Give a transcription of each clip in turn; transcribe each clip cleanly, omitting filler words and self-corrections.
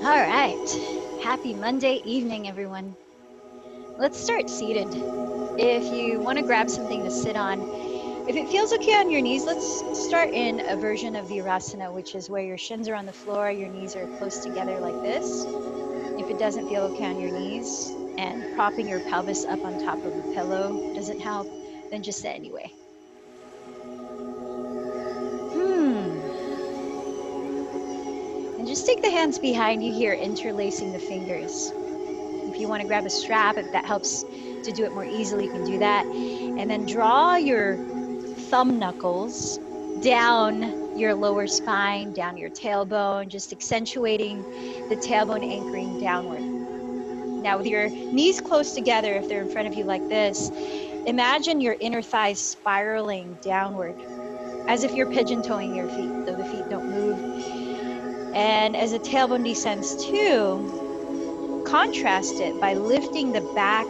All right. Happy Monday evening, everyone. Let's start seated. If you want to grab something to sit on, if it feels okay on your knees, let's start in a version of Virasana, which is where your shins are on the floor, your knees are close together like this. If it doesn't feel okay on your knees and propping your pelvis up on top of a pillow doesn't help, then just sit anyway. And just take the hands behind you here, interlacing the fingers. If you want to grab a strap, if that helps to do it more easily, you can do that. And then draw your thumb knuckles down your lower spine, down your tailbone, just accentuating the tailbone anchoring downward. Now, with your knees close together, if they're in front of you like this, imagine your inner thighs spiraling downward, as if you're pigeon-toeing your feet, though the feet don't move. And as the tailbone descends too, contrast it by lifting the back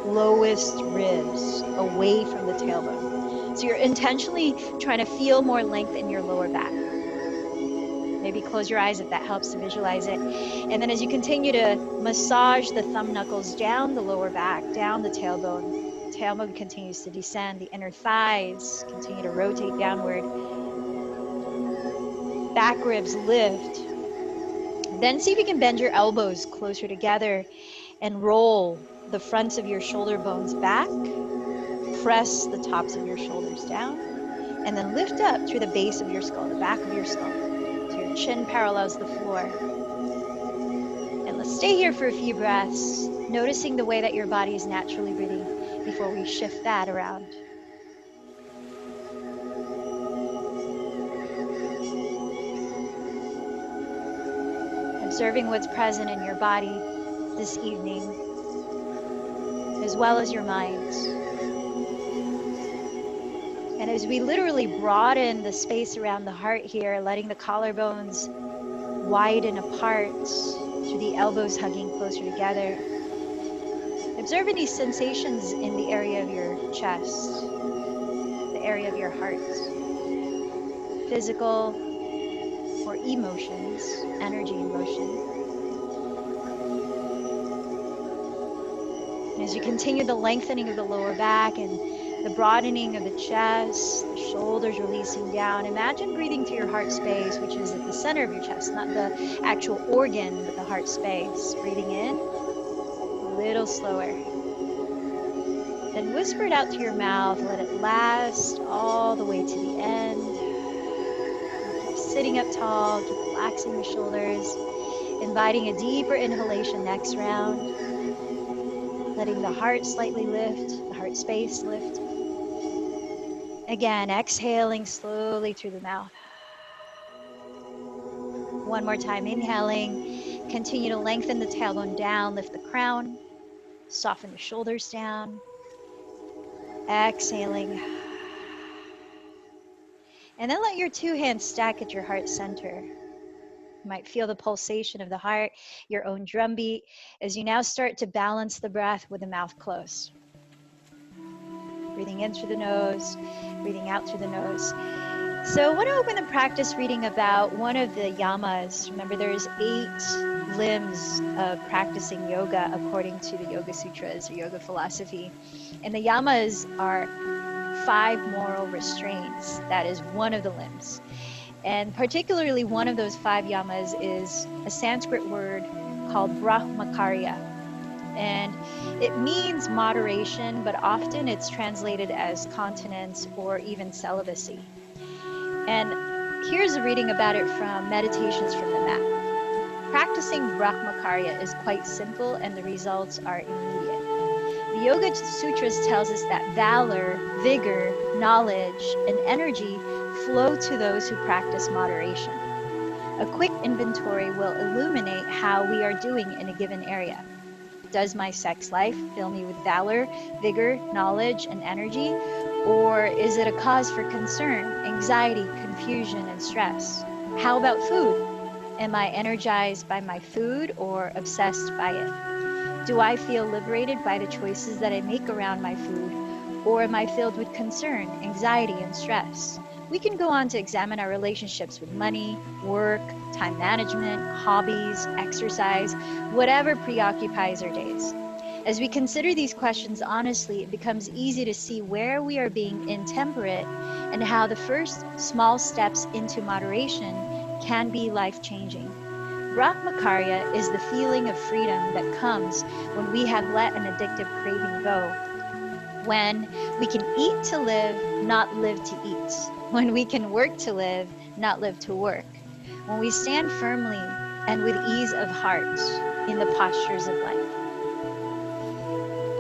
lowest ribs away from the tailbone. So you're intentionally trying to feel more length in your lower back. Maybe close your eyes if that helps to visualize it. And then as you continue to massage the thumb knuckles down the lower back, down the tailbone continues to descend. The inner thighs continue to rotate downward. Back ribs lift. Then see if you can bend your elbows closer together and roll the fronts of your shoulder bones back. Press the tops of your shoulders down. And then lift up through the base of your skull, the back of your skull. So your chin parallels the floor. And let's stay here for a few breaths, noticing the way that your body is naturally breathing before we shift that around. Observing what's present in your body this evening, as well as your mind. And as we literally broaden the space around the heart here, letting the collarbones widen apart through the elbows hugging closer together, observe any sensations in the area of your chest, the area of your heart, physical or emotions, energy and motion. And as you continue the lengthening of the lower back and the broadening of the chest, the shoulders releasing down, imagine breathing through your heart space, which is at the center of your chest, not the actual organ, but the heart space. Breathing in, a little slower. Then whisper it out to your mouth, let it last all the way to the end. Keep sitting up tall, keep relaxing the shoulders, inviting a deeper inhalation next round. Letting the heart slightly lift, the heart space lift. Again, exhaling slowly through the mouth. One more time, inhaling. Continue to lengthen the tailbone down, lift the crown, soften the shoulders down. Exhaling. And then let your two hands stack at your heart center. You might feel the pulsation of the heart, your own drumbeat, as you now start to balance the breath with the mouth closed. Breathing in through the nose, breathing out through the nose. So I want to open the practice reading about one of the yamas. Remember, there's 8 limbs of practicing yoga according to the Yoga Sutras or yoga philosophy. And the yamas are 5 moral restraints. That is one of the limbs. And particularly one of those 5 yamas is a Sanskrit word called brahmacharya. And it means moderation, but often it's translated as continence or even celibacy. And here's a reading about it from Meditations from the Mat. Practicing brahmacharya is quite simple and the results are immediate. The Yoga Sutras tells us that valor, vigor, knowledge, and energy flow to those who practice moderation. A quick inventory will illuminate how we are doing in a given area. Does my sex life fill me with valor, vigor, knowledge, and energy? Or is it a cause for concern, anxiety, confusion, and stress? How about food? Am I energized by my food or obsessed by it? Do I feel liberated by the choices that I make around my food? Or am I filled with concern, anxiety, and stress? we can go on to examine our relationships with money, work, time management, hobbies, exercise, whatever preoccupies our days. As we consider these questions honestly, it becomes easy to see where we are being intemperate and how the first small steps into moderation can be life-changing. Brahmakarya is the feeling of freedom that comes when we have let an addictive craving go. When we can eat to live, not live to eat. When we can work to live, not live to work. When we stand firmly and with ease of heart in the postures of life.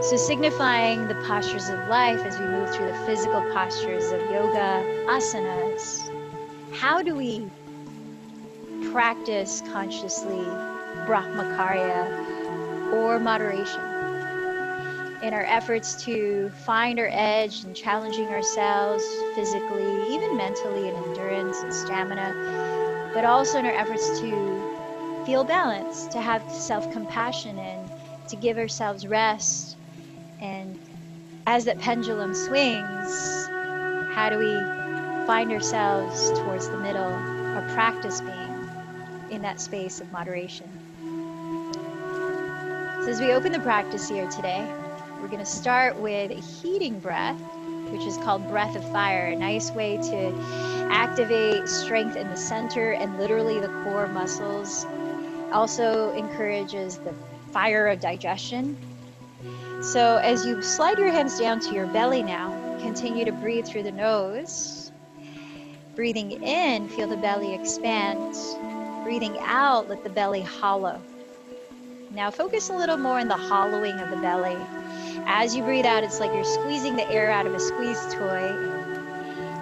So signifying the postures of life as we move through the physical postures of yoga, asanas, how do we practice consciously Brahmakarya or moderation in our efforts to find our edge and challenging ourselves physically, even mentally in endurance and stamina, but also in our efforts to feel balanced, to have self-compassion and to give ourselves rest. And as that pendulum swings, how do we find ourselves towards the middle, our practice being in that space of moderation? So as we open the practice here today, we're going to start with a heating breath, which is called breath of fire, a nice way to activate strength in the center and literally the core muscles. Also encourages the fire of digestion. So as you slide your hands down to your belly now, continue to breathe through the nose. Breathing in, feel the belly expand. Breathing out, let the belly hollow. Now focus a little more on the hollowing of the belly. As you breathe out, it's like you're squeezing the air out of a squeeze toy.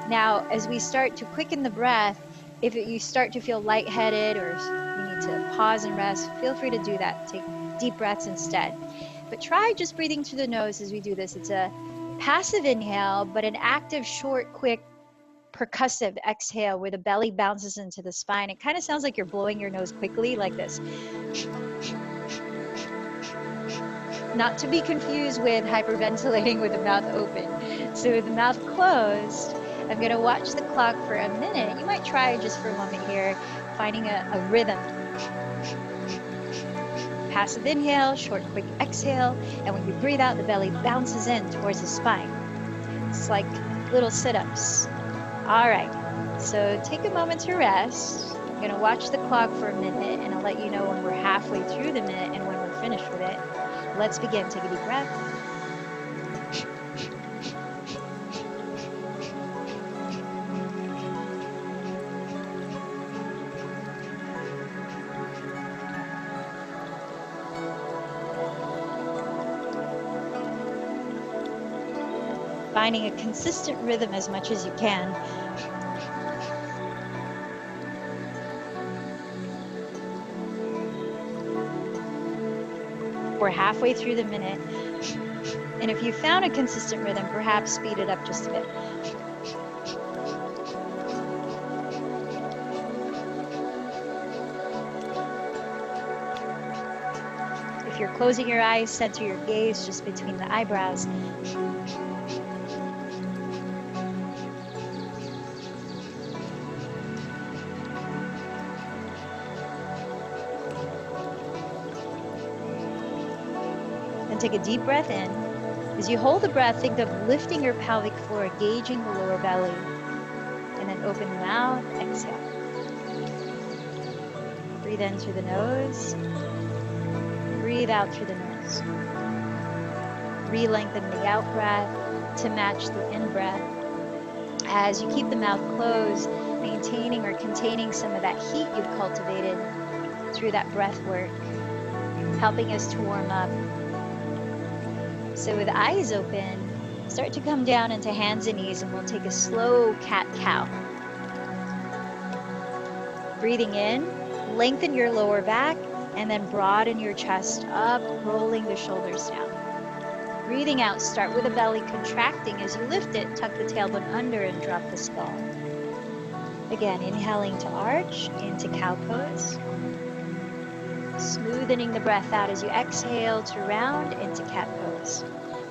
Now, as we start to quicken the breath, if you start to feel lightheaded or you need to pause and rest, feel free to do that. Take deep breaths instead. But try just breathing through the nose as we do this. It's a passive inhale, but an active, short, quick, percussive exhale where the belly bounces into the spine. It kind of sounds like you're blowing your nose quickly like this. Not to be confused with hyperventilating with the mouth open. So with the mouth closed, I'm going to watch the clock for a minute. You might try just for a moment here, finding a rhythm. Passive inhale, short, quick exhale. And when you breathe out, the belly bounces in towards the spine. It's like little sit-ups. All right, so take a moment to rest. I'm going to watch the clock for a minute, and I'll let you know when we're halfway through the minute and when we're finished with it. Let's begin. Take a deep breath. Finding a consistent rhythm as much as you can. We're halfway through the minute. And if you found a consistent rhythm, perhaps speed it up just a bit. If you're closing your eyes, center your gaze just between the eyebrows. And take a deep breath in. As you hold the breath, think of lifting your pelvic floor, engaging the lower belly. And then open the mouth, exhale. Breathe in through the nose. Breathe out through the nose. Re-lengthen the out breath to match the in breath. As you keep the mouth closed, maintaining or containing some of that heat you've cultivated through that breath work, helping us to warm up. So with eyes open, start to come down into hands and knees, and we'll take a slow cat-cow. Breathing in, lengthen your lower back, and then broaden your chest up, rolling the shoulders down. Breathing out, start with the belly contracting. As you lift it, tuck the tailbone under and drop the skull. Again, inhaling to arch, into cow pose. Smoothening the breath out as you exhale to round into cat pose.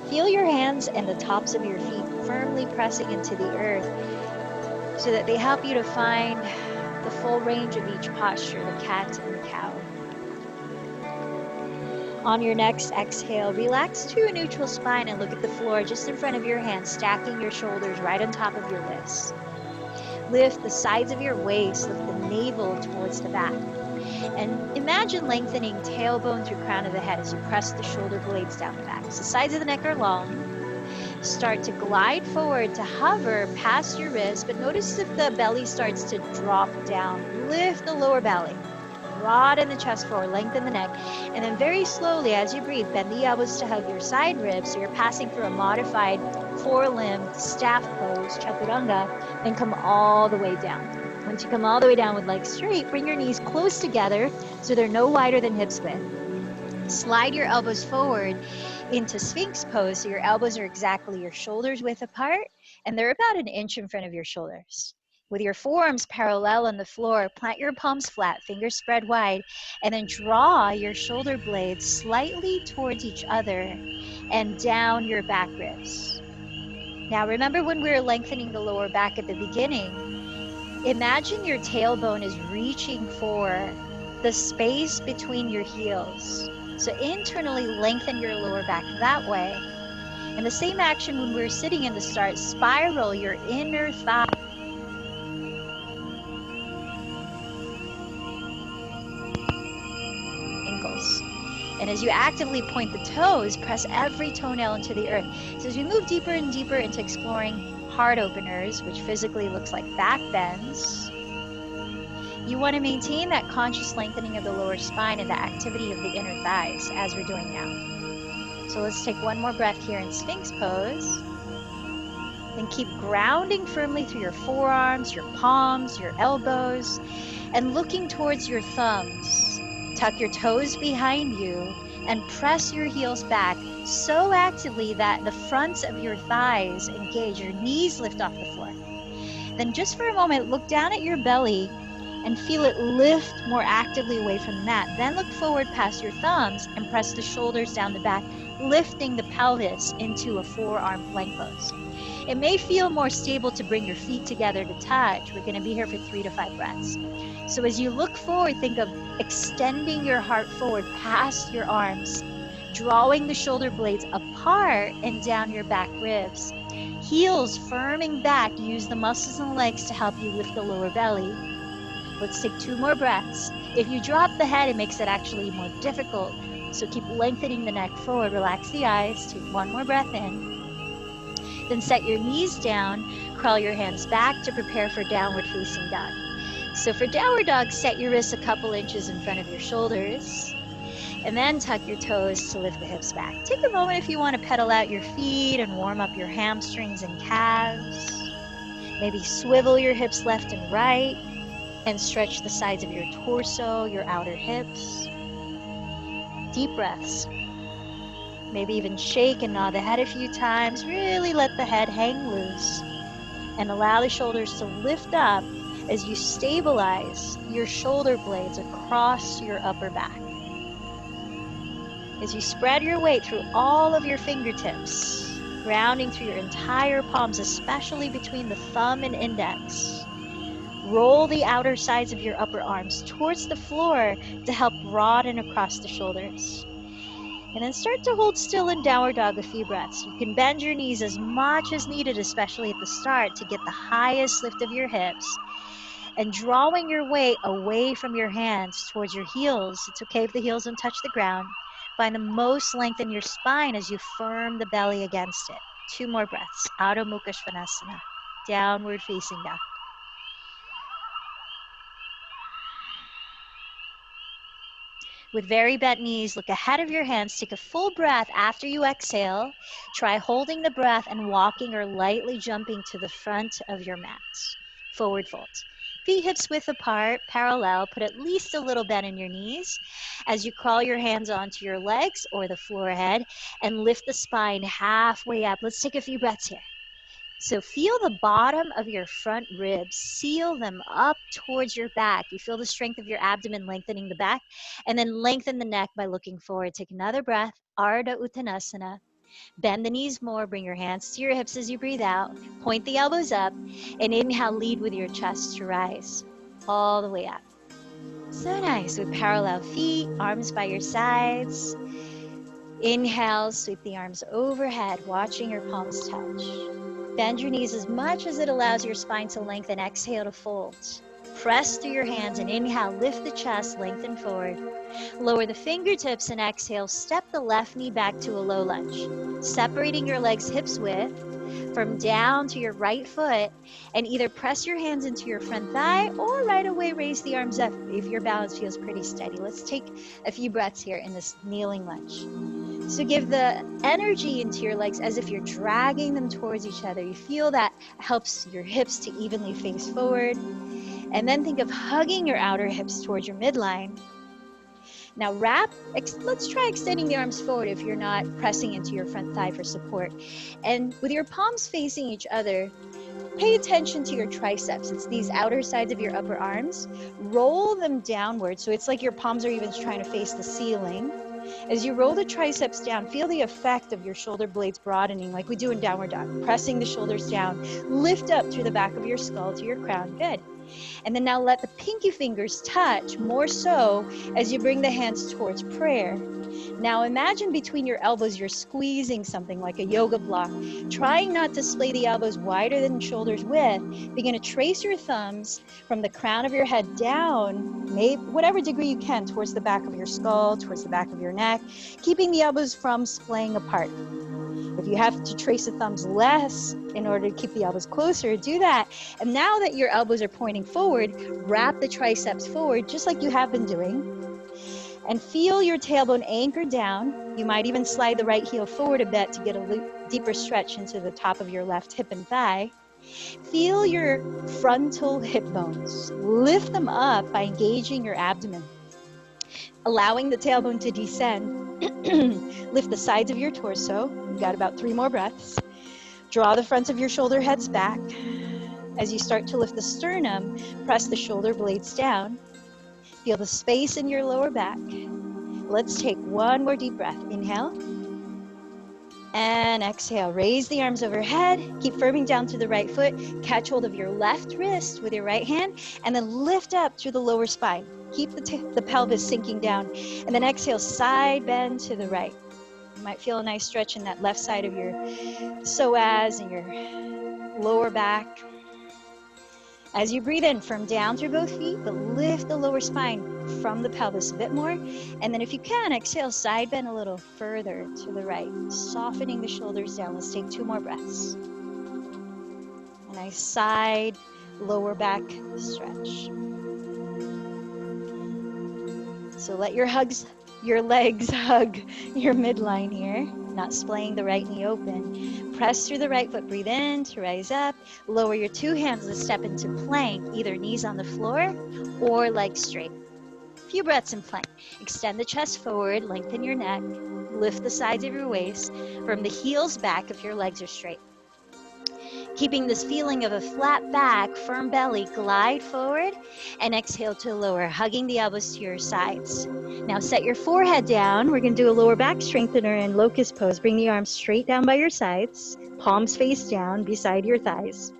Feel your hands and the tops of your feet firmly pressing into the earth. so that they help you to find the full range of each posture, the cat and the cow. On your next exhale, relax to a neutral spine and look at the floor just in front of your hand, stacking your shoulders right on top of your wrists. Lift the sides of your waist, lift the navel towards the back. And imagine lengthening tailbone through crown of the head as you press the shoulder blades down the back. So the sides of the neck are long. Start to glide forward to hover past your wrist, but notice if the belly starts to drop down. Lift the lower belly. Broaden the chest forward, lengthen the neck, and then very slowly as you breathe, bend the elbows to hug your side ribs. So you're passing through a modified four-limbed staff pose, chaturanga, then come all the way down. Once you come all the way down with legs straight, bring your knees close together so they're no wider than hips width. Slide your elbows forward into Sphinx pose, so your elbows are exactly your shoulders width apart, and they're about an inch in front of your shoulders. With your forearms parallel on the floor, plant your palms flat, fingers spread wide, and then draw your shoulder blades slightly towards each other and down your back ribs. Now remember when we were lengthening the lower back at the beginning, imagine your tailbone is reaching for the space between your heels. So internally lengthen your lower back that way. And the same action when we were sitting in the start, spiral your inner thigh ankles. And as you actively point the toes, press every toenail into the earth. So as we move deeper and deeper into exploring heart openers, which physically looks like back bends, you want to maintain that conscious lengthening of the lower spine and the activity of the inner thighs as we're doing now. So let's take one more breath here in Sphinx pose. Then keep grounding firmly through your forearms, your palms, your elbows, and looking towards your thumbs. Tuck your toes behind you and press your heels back so actively that the fronts of your thighs engage, your knees lift off the floor. Then just for a moment, look down at your belly and feel it lift more actively away from the mat. Then look forward past your thumbs and press the shoulders down the back, lifting the pelvis into a forearm plank pose. It may feel more stable to bring your feet together to touch. We're going to be here for 3 to 5 breaths. So as you look forward, think of extending your heart forward past your arms, drawing the shoulder blades apart and down your back ribs. Heels firming back, use the muscles in the legs to help you lift the lower belly. Let's take 2 more breaths. If you drop the head, it makes it actually more difficult. So keep lengthening the neck forward, relax the eyes, take 1 more breath in. Then set your knees down, crawl your hands back to prepare for downward facing dog. So for downward dog, set your wrists a couple inches in front of your shoulders, and then tuck your toes to lift the hips back. Take a moment if you want to pedal out your feet and warm up your hamstrings and calves. Maybe swivel your hips left and right and stretch the sides of your torso, your outer hips. Deep breaths. Maybe even shake and nod the head a few times. Really let the head hang loose and allow the shoulders to lift up as you stabilize your shoulder blades across your upper back. As you spread your weight through all of your fingertips, grounding through your entire palms, especially between the thumb and index. Roll the outer sides of your upper arms towards the floor to help broaden across the shoulders. And then start to hold still in downward dog a few breaths. You can bend your knees as much as needed, especially at the start, to get the highest lift of your hips. And drawing your weight away from your hands towards your heels. It's okay if the heels don't touch the ground. Find the most length in your spine as you firm the belly against it. 2 more breaths. Adho Mukha Svanasana. Downward facing dog. With very bent knees, look ahead of your hands. Take a full breath after you exhale. Try holding the breath and walking or lightly jumping to the front of your mat. Forward fold. Feet hips width apart, parallel. Put at least a little bend in your knees as you crawl your hands onto your legs or the floor ahead and lift the spine halfway up. Let's take a few breaths here. So feel the bottom of your front ribs, seal them up towards your back. You feel the strength of your abdomen lengthening the back, and then lengthen the neck by looking forward. Take another breath, Ardha Uttanasana. Bend the knees more, bring your hands to your hips as you breathe out. Point the elbows up, and inhale, lead with your chest to rise all the way up. So nice, with parallel feet, arms by your sides. Inhale, sweep the arms overhead, watching your palms touch. Bend your knees as much as it allows your spine to lengthen. Exhale to fold. Press through your hands and inhale, lift the chest, lengthen forward. Lower the fingertips and exhale, step the left knee back to a low lunge. Separating your legs hips width from down to your right foot, and either press your hands into your front thigh or right away raise the arms up if your balance feels pretty steady. Let's take a few breaths here in this kneeling lunge. So give the energy into your legs as if you're dragging them towards each other. You feel that helps your hips to evenly face forward. And then think of hugging your outer hips towards your midline. Now let's try extending the arms forward if you're not pressing into your front thigh for support. And with your palms facing each other, pay attention to your triceps. It's these outer sides of your upper arms. Roll them downward, so it's like your palms are even trying to face the ceiling. As you roll the triceps down, feel the effect of your shoulder blades broadening like we do in downward dog. Pressing the shoulders down. Lift up through the back of your skull to your crown. Good. And then now let the pinky fingers touch more so as you bring the hands towards prayer. Now imagine between your elbows you're squeezing something like a yoga block, trying not to splay the elbows wider than shoulders width. Begin to trace your thumbs from the crown of your head down, maybe whatever degree you can, towards the back of your skull, towards the back of your neck, keeping the elbows from splaying apart. If you have to trace the thumbs less in order to keep the elbows closer, do that. And now that your elbows are pointing forward, wrap the triceps forward just like you have been doing. And feel your tailbone anchored down. You might even slide the right heel forward a bit to get a deeper stretch into the top of your left hip and thigh. Feel your frontal hip bones. Lift them up by engaging your abdomen, allowing the tailbone to descend. Lift the sides of your torso. You've got about 3 more breaths. Draw the fronts of your shoulder heads back. As you start to lift the sternum, press the shoulder blades down. Feel the space in your lower back. Let's take one more deep breath. Inhale. And exhale. Raise the arms overhead. Keep firming down through the right foot. Catch hold of your left wrist with your right hand. And then lift up through the lower spine. Keep the pelvis sinking down. And then exhale, side bend to the right. You might feel a nice stretch in that left side of your psoas and your lower back. As you breathe in, firm down through both feet, but lift the lower spine from the pelvis a bit more. And then if you can, exhale, side bend a little further to the right, softening the shoulders down. Let's take 2 more breaths. A nice side, lower back stretch. So let your legs hug your midline here, not splaying the right knee open. Press through the right foot, breathe in to rise up. Lower your 2 hands to step into plank, either knees on the floor or legs straight. A few breaths in plank. Extend the chest forward, lengthen your neck, lift the sides of your waist from the heels back if your legs are straight. Keeping this feeling of a flat back, firm belly, glide forward and exhale to lower, hugging the elbows to your sides. Now set your forehead down. We're going to do a lower back strengthener in locust pose. Bring the arms straight down by your sides, palms face down beside your thighs.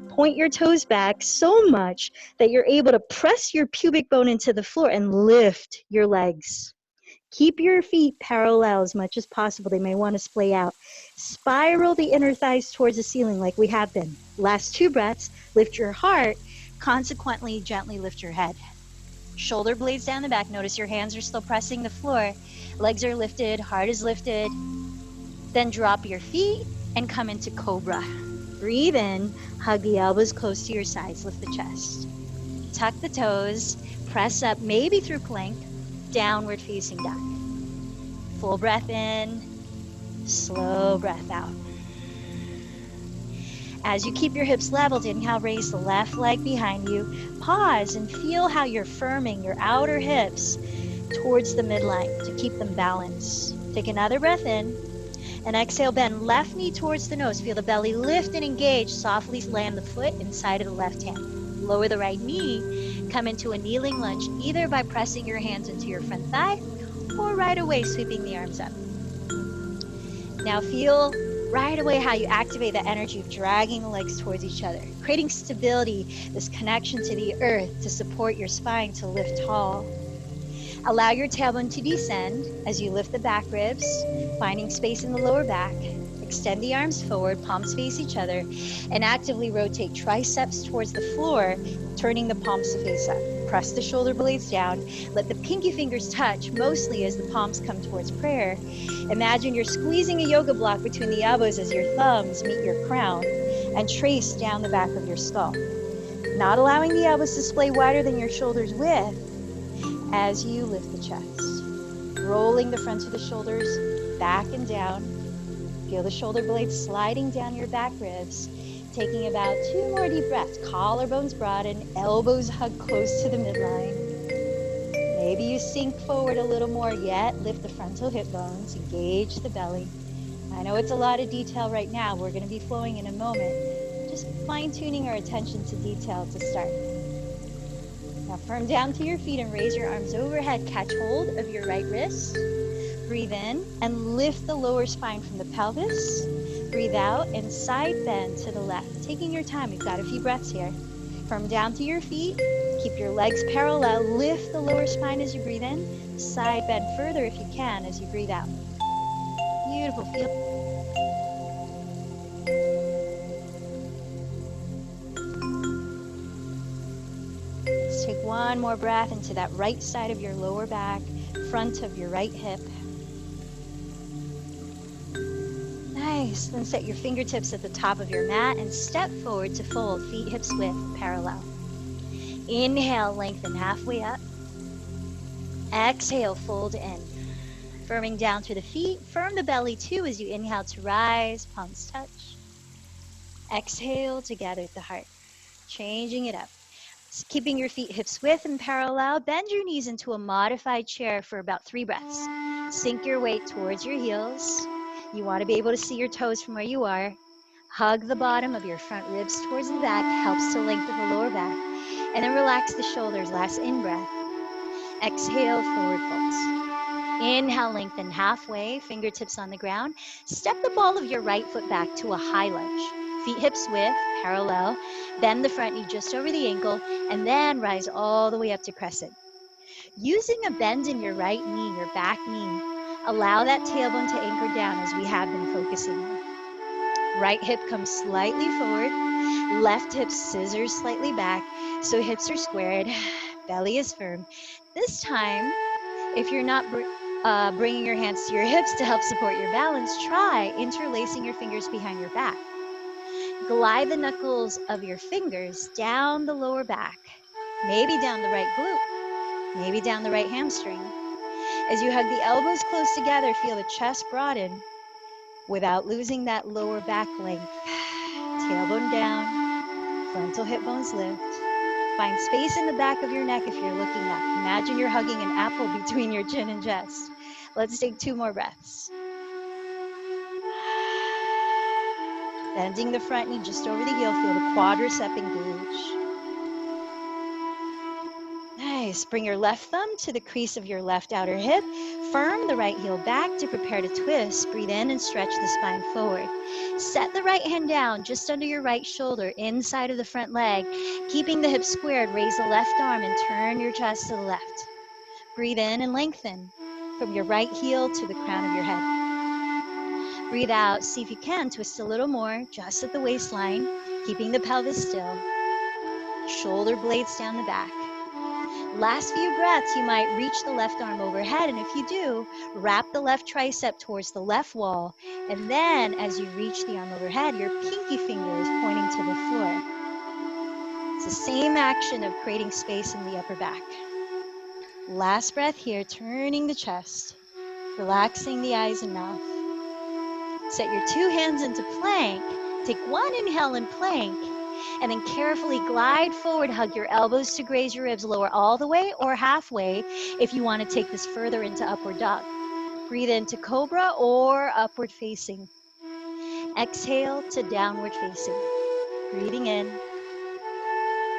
Point your toes back so much that you're able to press your pubic bone into the floor and lift your legs. Keep your feet parallel as much as possible. They may want to splay out. Spiral the inner thighs towards the ceiling like we have been. Last 2 breaths. Lift your heart. Consequently, gently lift your head. Shoulder blades down the back. Notice your hands are still pressing the floor. Legs are lifted. Heart is lifted. Then drop your feet and come into cobra. Breathe in. Hug the elbows close to your sides. Lift the chest. Tuck the toes. Press up, maybe through plank. Downward facing dog. Full breath in, slow breath out. As you keep your hips leveled, inhale, raise the left leg behind you. Pause and feel how you're firming your outer hips towards the midline to keep them balanced. Take another breath in and exhale, bend left knee towards the nose. Feel the belly lift and engage. Softly land the foot inside of the left hand. Lower the right knee. Come into a kneeling lunge, either by pressing your hands into your front thigh or right away sweeping the arms up. Now feel right away how you activate the energy of dragging the legs towards each other, creating stability, this connection to the earth to support your spine to lift tall. Allow your tailbone to descend as you lift the back ribs, finding space in the lower back. Extend the arms forward, palms face each other, and actively rotate triceps towards the floor, turning the palms to face up. Press the shoulder blades down. Let the pinky fingers touch, mostly as the palms come towards prayer. Imagine you're squeezing a yoga block between the elbows as your thumbs meet your crown and trace down the back of your skull. Not allowing the elbows to splay wider than your shoulders width as you lift the chest. Rolling the fronts of the shoulders back and down. Feel the shoulder blades sliding down your back ribs. Taking about 2 more deep breaths. Collarbones broaden, elbows hug close to the midline. Maybe you sink forward a little more yet. Lift the frontal hip bones, engage the belly. I know it's a lot of detail right now. We're going to be flowing in a moment. Just fine-tuning our attention to detail to start. Now firm down to your feet and raise your arms overhead. Catch hold of your right wrist. Breathe in and lift the lower spine from the pelvis. Breathe out and side bend to the left. Taking your time, we've got a few breaths here. Firm down to your feet. Keep your legs parallel. Lift the lower spine as you breathe in. Side bend further if you can as you breathe out. Beautiful. Feel. Let's take one more breath into that right side of your lower back, front of your right hip. Nice. Then set your fingertips at the top of your mat and step forward to fold, feet hips width parallel. Inhale, lengthen halfway up. Exhale, fold in. Firming down through the feet, firm the belly too as you inhale to rise, palms touch. Exhale to gather at the heart. Changing it up. Keeping your feet hips width and parallel, bend your knees into a modified chair for about 3 breaths. Sink your weight towards your heels. You want to be able to see your toes from where you are. Hug the bottom of your front ribs towards the back, helps to lengthen the lower back. And then relax the shoulders, last in-breath. Exhale, forward folds. Inhale, lengthen halfway, fingertips on the ground. Step the ball of your right foot back to a high lunge. Feet hips width, parallel. Bend the front knee just over the ankle, and then rise all the way up to crescent. Using a bend in your right knee, your back knee, allow that tailbone to anchor down as we have been focusing on. Right hip comes slightly forward. Left hip scissors slightly back, so hips are squared, belly is firm. This time, if you're not bringing your hands to your hips to help support your balance, try interlacing your fingers behind your back. Glide the knuckles of your fingers down the lower back, maybe down the right glute, maybe down the right hamstring. As you hug the elbows close together, feel the chest broaden without losing that lower back length. Tailbone down, frontal hip bones lift. Find space in the back of your neck if you're looking up. Imagine you're hugging an apple between your chin and chest. Let's take 2 more breaths. Bending the front knee just over the heel, feel the quadricep engage. Nice. Bring your left thumb to the crease of your left outer hip. Firm the right heel back to prepare to twist. Breathe in and stretch the spine forward. Set the right hand down just under your right shoulder, inside of the front leg. Keeping the hips squared, raise the left arm and turn your chest to the left. Breathe in and lengthen from your right heel to the crown of your head. Breathe out. See if you can twist a little more, just at the waistline, keeping the pelvis still. Shoulder blades down the back. Last few breaths, you might reach the left arm overhead, and if you do, wrap the left tricep towards the left wall, and then as you reach the arm overhead, your pinky finger is pointing to the floor. It's the same action of creating space in the upper back. Last breath here, turning the chest, relaxing the eyes and mouth. Set your 2 hands into plank. Take 1 inhale in plank, and then carefully glide forward. Hug your elbows to graze your ribs. Lower all the way or halfway if you want to take this further into upward dog. Breathe into cobra or upward facing. Exhale to downward facing. Breathing in,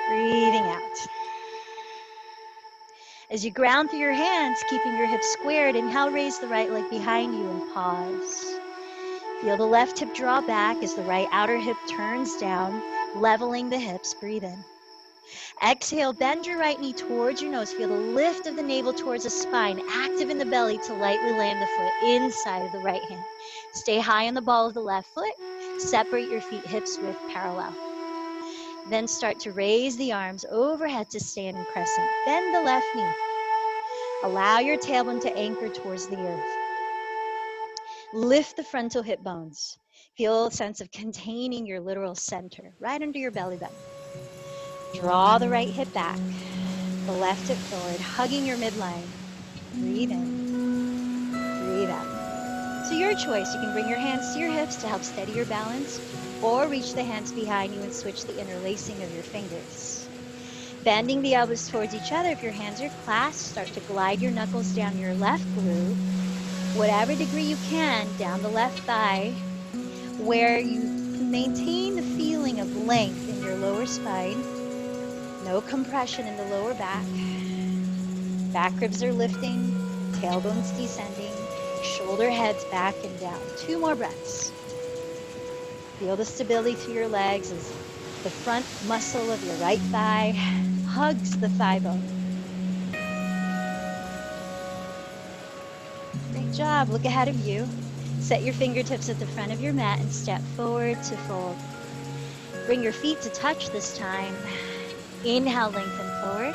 breathing out. As you ground through your hands, keeping your hips squared, inhale, raise the right leg behind you and pause. Feel the left hip draw back as the right outer hip turns down, leveling the hips. Breathe in. Exhale, bend your right knee towards your nose. Feel the lift of the navel towards the spine, active in the belly to lightly land the foot inside of the right hand. Stay high on the ball of the left foot. Separate your feet hips width parallel. Then start to raise the arms overhead to standing crescent. Bend the left knee. Allow your tailbone to anchor towards the earth. Lift the frontal hip bones. Feel a sense of containing your literal center right under your belly button. Draw the right hip back, the left hip forward, hugging your midline. Breathe in, breathe out. So your choice, you can bring your hands to your hips to help steady your balance, or reach the hands behind you and switch the interlacing of your fingers. Bending the elbows towards each other. If your hands are clasped, start to glide your knuckles down your left glute, whatever degree you can, down the left thigh, where you maintain the feeling of length in your lower spine. No compression in the lower back. Back ribs are lifting, tailbones descending, shoulder heads back and down. 2 more breaths. Feel the stability through your legs as the front muscle of your right thigh hugs the thigh bone. Great job. Look ahead of you. Set your fingertips at the front of your mat and step forward to fold. Bring your feet to touch this time. Inhale, lengthen forward.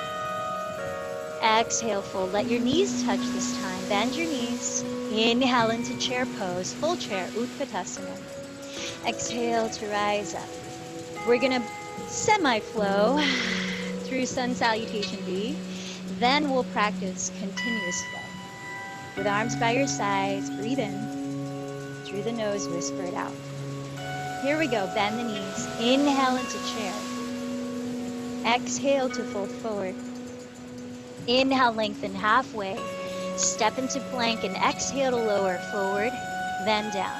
Exhale, fold. Let your knees touch this time. Bend your knees. Inhale into chair pose, full chair, Utkatasana. Exhale to rise up. We're gonna semi-flow through Sun Salutation B. Then we'll practice continuous flow. With arms by your sides, breathe in. Through the nose, whisper it out. Here we go, bend the knees. Inhale into chair. Exhale to fold forward. Inhale, lengthen halfway. Step into plank and exhale to lower forward, then down.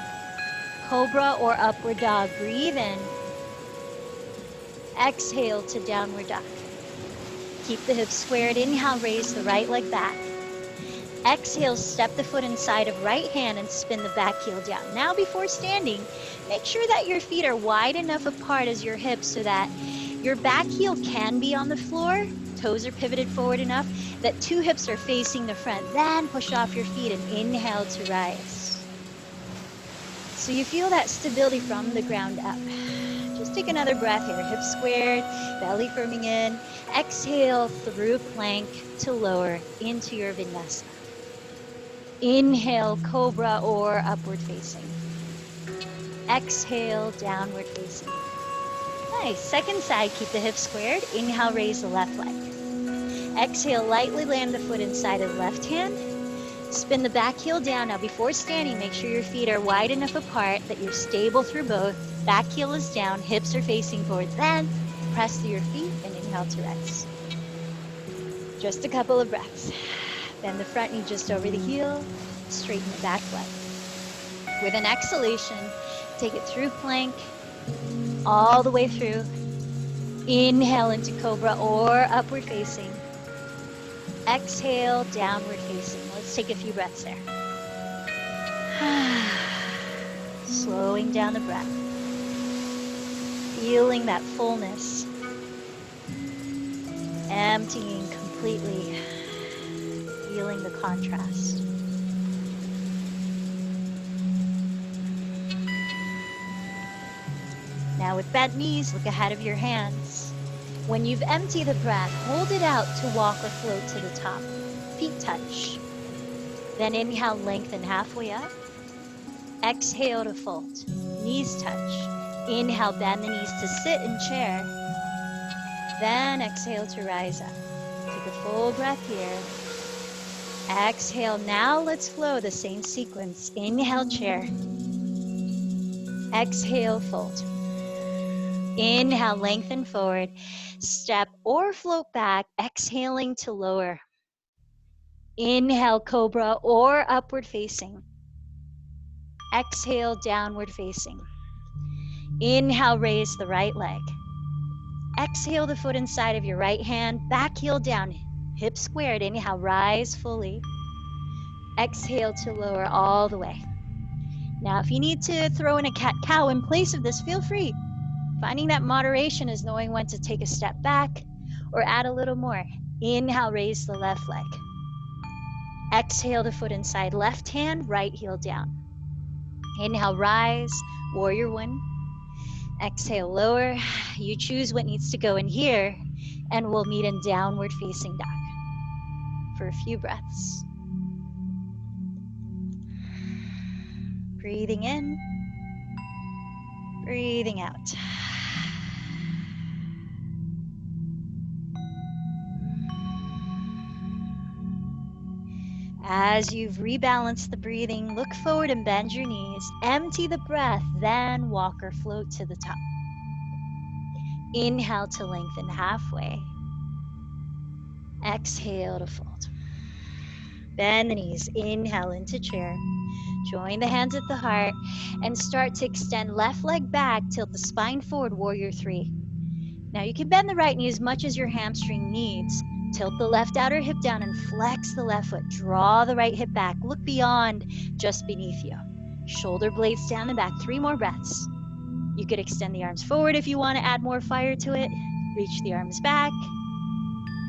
Cobra or upward dog. Breathe in. Exhale to downward dog. Keep the hips squared. Inhale, raise the right leg back. Exhale, step the foot inside of right hand and spin the back heel down. Now before standing, make sure that your feet are wide enough apart as your hips so that your back heel can be on the floor. Toes are pivoted forward enough that 2 hips are facing the front. Then push off your feet and inhale to rise. So you feel that stability from the ground up. Just take another breath here. Hips squared, belly firming in. Exhale through plank to lower into your vinyasa. Inhale, cobra or upward facing. Exhale, downward facing. Nice. Second side, keep the hips squared. Inhale, raise the left leg. Exhale, lightly land the foot inside of the left hand. Spin the back heel down. Now before standing, make sure your feet are wide enough apart that you're stable through both. Back heel is down, hips are facing forward. Then press through your feet and inhale to rise. Just a couple of breaths. Bend the front knee just over the heel. Straighten the back leg. With an exhalation, take it through plank, all the way through. Inhale into cobra or upward facing. Exhale, downward facing. Let's take a few breaths there. Slowing down the breath. Feeling that fullness. Emptying completely. Feeling the contrast. Now with bent knees, look ahead of your hands. When you've emptied the breath, hold it out to walk or float to the top. Feet touch. Then inhale, lengthen halfway up. Exhale to fold. Knees touch. Inhale, bend the knees to sit in chair. Then exhale to rise up. Take a full breath here. Exhale. Now let's flow the same sequence. Inhale, chair. Exhale, fold. Inhale, lengthen forward. Step or float back, exhaling to lower. Inhale, cobra or upward facing. Exhale, downward facing. Inhale, raise the right leg. Exhale the foot inside of your right hand, back heel down, hips squared. Inhale, rise fully. Exhale to lower all the way. Now, if you need to throw in a cat-cow in place of this, feel free. Finding that moderation is knowing when to take a step back or add a little more. Inhale, raise the left leg. Exhale the foot inside, left hand, right heel down. Inhale, rise, warrior one. Exhale, lower. You choose what needs to go in here, and we'll meet in downward facing dog for a few breaths. Breathing in, breathing out. As you've rebalanced the breathing, look forward and bend your knees. Empty the breath, then walk or float to the top. Inhale to lengthen halfway. Exhale to fold. Bend the knees. Inhale into chair. Join the hands at the heart and start to extend left leg back, tilt the spine forward, warrior three. Now you can bend the right knee as much as your hamstring needs. Tilt the left outer hip down and flex the left foot. Draw the right hip back. Look beyond, just beneath you. Shoulder blades down and back. 3 more breaths. You could extend the arms forward if you want to add more fire to it. Reach the arms back.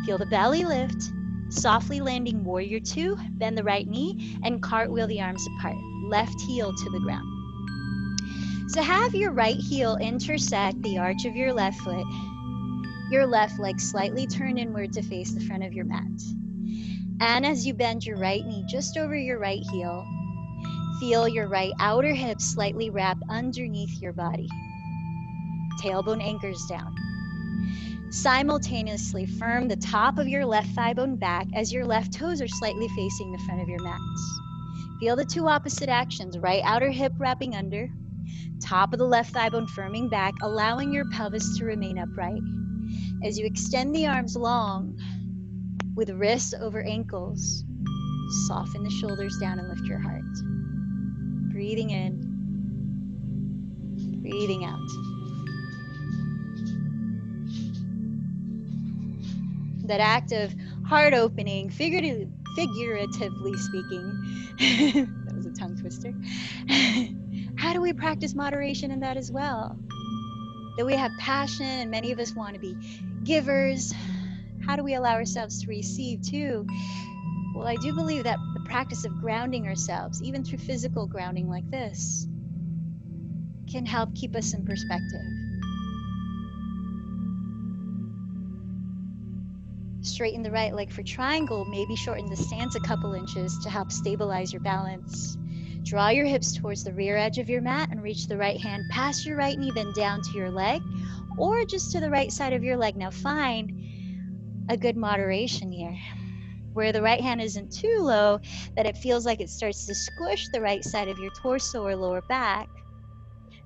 Feel the belly lift. Softly landing warrior two. Bend the right knee and cartwheel the arms apart. Left heel to the ground. So have your right heel intersect the arch of your left foot. Your left leg slightly turn inward to face the front of your mat. And as you bend your right knee just over your right heel, feel your right outer hip slightly wrap underneath your body. Tailbone anchors down. Simultaneously firm the top of your left thigh bone back as your left toes are slightly facing the front of your mat. Feel the 2 opposite actions, right outer hip wrapping under, top of the left thigh bone firming back, allowing your pelvis to remain upright. As you extend the arms long, with wrists over ankles, soften the shoulders down and lift your heart. Breathing in, breathing out. That act of heart opening, figuratively speaking, that was a tongue twister. How do we practice moderation in that as well? That we have passion and many of us want to be givers. How do we allow ourselves to receive too? Well, I do believe that the practice of grounding ourselves, even through physical grounding like this, can help keep us in perspective. Straighten the right leg for triangle, maybe shorten the stance a couple inches to help stabilize your balance. Draw your hips towards the rear edge of your mat and reach the right hand past your right knee, then down to your leg, or just to the right side of your leg. Now find a good moderation here, where the right hand isn't too low that it feels like it starts to squish the right side of your torso or lower back,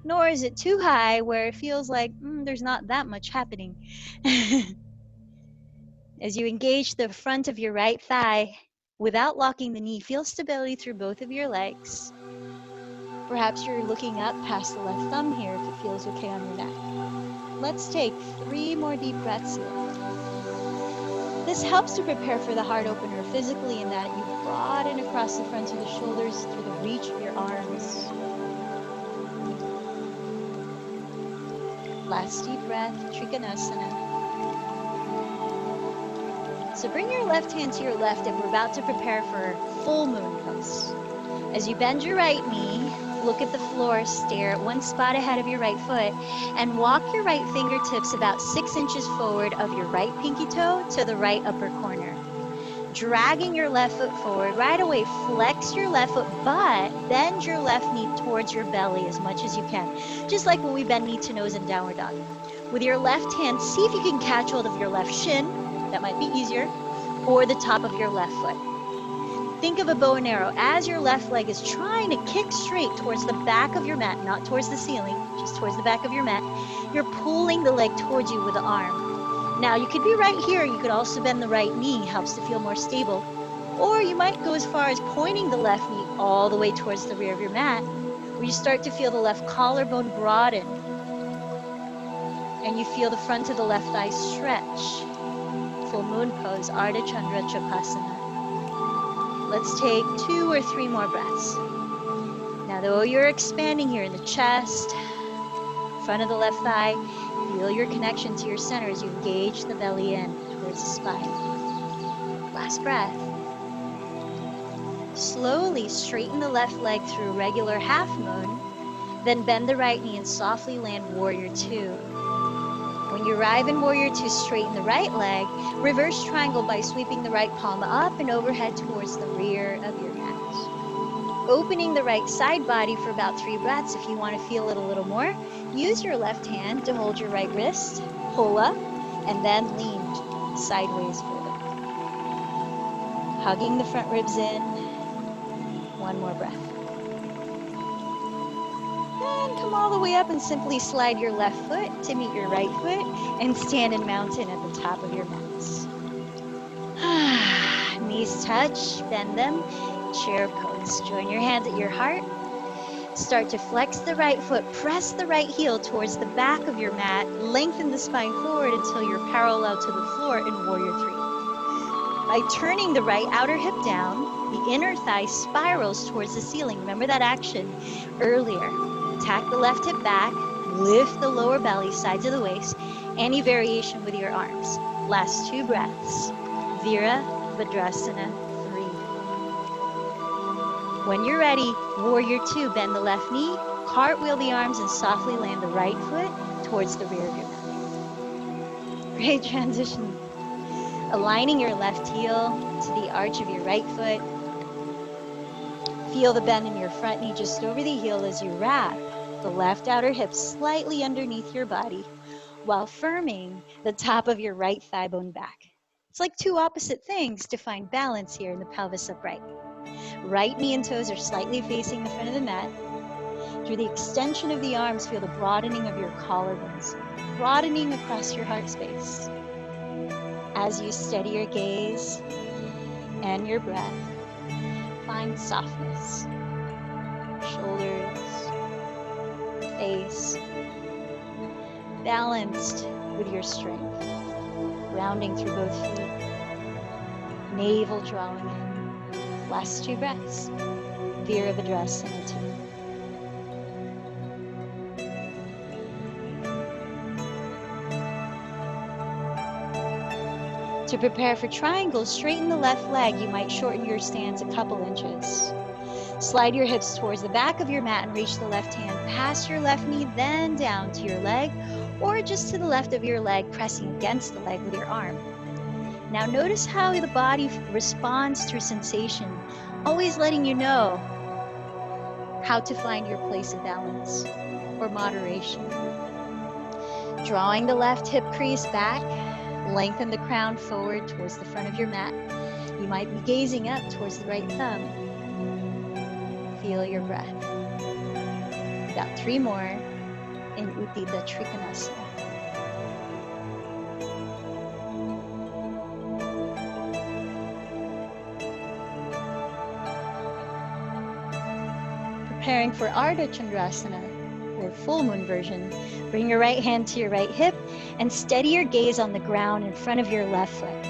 nor is it too high where it feels like there's not that much happening. As you engage the front of your right thigh without locking the knee, feel stability through both of your legs. Perhaps you're looking up past the left thumb here if it feels okay on your neck. Let's take 3 more deep breaths here. This helps to prepare for the heart opener physically in that you broaden across the front of the shoulders through the reach of your arms. Last deep breath, Trikonasana. So bring your left hand to your left and we're about to prepare for full moon pose. As you bend your right knee, look at the floor, stare at one spot ahead of your right foot, and walk your right fingertips about 6 inches forward of your right pinky toe to the right upper corner. Dragging your left foot forward, right away flex your left foot, but bend your left knee towards your belly as much as you can. Just like when we bend knee to nose in downward dog. With your left hand, see if you can catch hold of your left shin, that might be easier, or the top of your left foot. Think of a bow and arrow. As your left leg is trying to kick straight towards the back of your mat, not towards the ceiling, just towards the back of your mat, you're pulling the leg towards you with the arm. Now, you could be right here. You could also bend the right knee, helps to feel more stable. Or you might go as far as pointing the left knee all the way towards the rear of your mat, where you start to feel the left collarbone broaden. And you feel the front of the left thigh stretch. Full moon pose, Ardha Chandra Chapasana. Let's take 2 or 3 more breaths. Now Though you're expanding here in the chest, front of the left thigh, feel your connection to your center as you engage the belly in towards the spine. Last breath. Slowly straighten the left leg through regular half moon, then bend the right knee and softly land warrior two. When you arrive in warrior two, straighten the right leg, reverse triangle by sweeping the right palm up and overhead towards the rear of your mat. Opening the right side body for about 3 breaths. If you want to feel it a little more, use your left hand to hold your right wrist, pull up, and then lean sideways forward. Hugging the front ribs in. One more breath. And come all the way up and simply slide your left foot to meet your right foot and stand in mountain at the top of your mats. Knees touch, bend them, chair pose. Join your hands at your heart. Start to flex the right foot, press the right heel towards the back of your mat, lengthen the spine forward until you're parallel to the floor in warrior three. By turning the right outer hip down, the inner thigh spirals towards the ceiling. Remember that action earlier. Tack the left hip back, lift the lower belly, sides of the waist, any variation with your arms. Last 2 breaths. Virabhadrasana 3. When you're ready, warrior two, bend the left knee, cartwheel the arms, and softly land the right foot towards the rear of your mat. Great transition. Aligning your left heel to the arch of your right foot. Feel the bend in your front knee just over the heel as you wrap the left outer hip slightly underneath your body while firming the top of your right thigh bone back. It's like 2 opposite things to find balance here in the pelvis upright. Right knee and toes are slightly facing the front of the mat. Through the extension of the arms, feel the broadening of your collarbones, broadening across your heart space. As you steady your gaze and your breath, find softness. Shoulders, face, balanced with your strength. Rounding through both feet. Navel drawing in. Last 2 breaths. Virabhadrasana 2. To prepare for triangle, straighten the left leg. You might shorten your stance a couple inches. Slide your hips towards the back of your mat and reach the left hand past your left knee, then down to your leg, or just to the left of your leg, pressing against the leg with your arm. Now notice how the body responds to sensation, always letting you know how to find your place of balance or moderation. Drawing the left hip crease back, lengthen the crown forward towards the front of your mat. You might be gazing up towards the right thumb. Feel your breath. About 3 more in Utthita Trikonasana. Preparing for Ardha Chandrasana, or full moon version, bring your right hand to your right hip and steady your gaze on the ground in front of your left foot.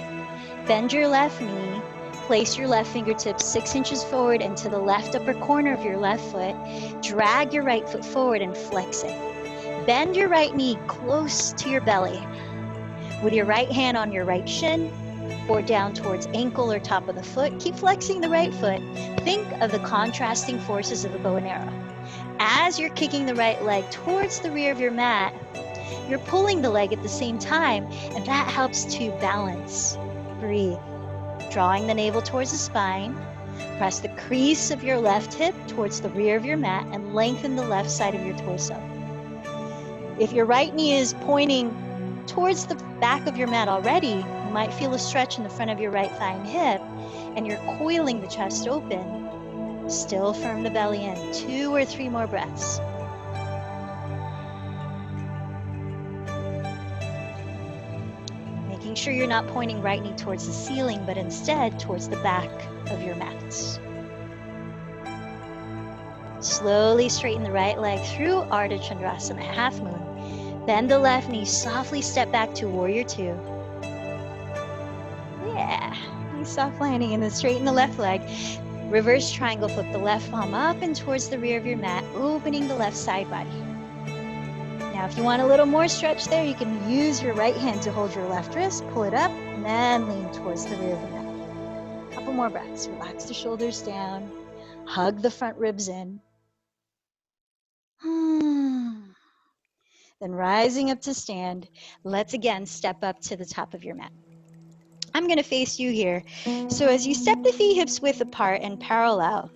Bend your left knee, place your left fingertips 6 inches forward into the left upper corner of your left foot. Drag your right foot forward and flex it. Bend your right knee close to your belly. With your right hand on your right shin or down towards ankle or top of the foot, keep flexing the right foot. Think of the contrasting forces of a bow and arrow. As you're kicking the right leg towards the rear of your mat, you're pulling the leg at the same time, and that helps to balance. Breathe. Drawing the navel towards the spine, press the crease of your left hip towards the rear of your mat and lengthen the left side of your torso. If your right knee is pointing towards the back of your mat already, you might feel a stretch in the front of your right thigh and hip, and you're coiling the chest open. Still firm the belly in. 2 or 3 more breaths. Making sure you're not pointing right knee towards the ceiling, but instead towards the back of your mats. Slowly straighten the right leg through Ardha Chandrasana, half moon. Bend the left knee, softly step back to warrior two. Yeah, nice soft landing, and then straighten the left leg. Reverse triangle, flip the left palm up and towards the rear of your mat, opening the left side body. Now, if you want a little more stretch there, you can use your right hand to hold your left wrist, pull it up, and then lean towards the rear of the mat. Couple more breaths. Relax the shoulders down. Hug the front ribs in. Then rising up to stand, let's again step up to the top of your mat. I'm going to face you here. So as you step the feet hips width apart and parallel,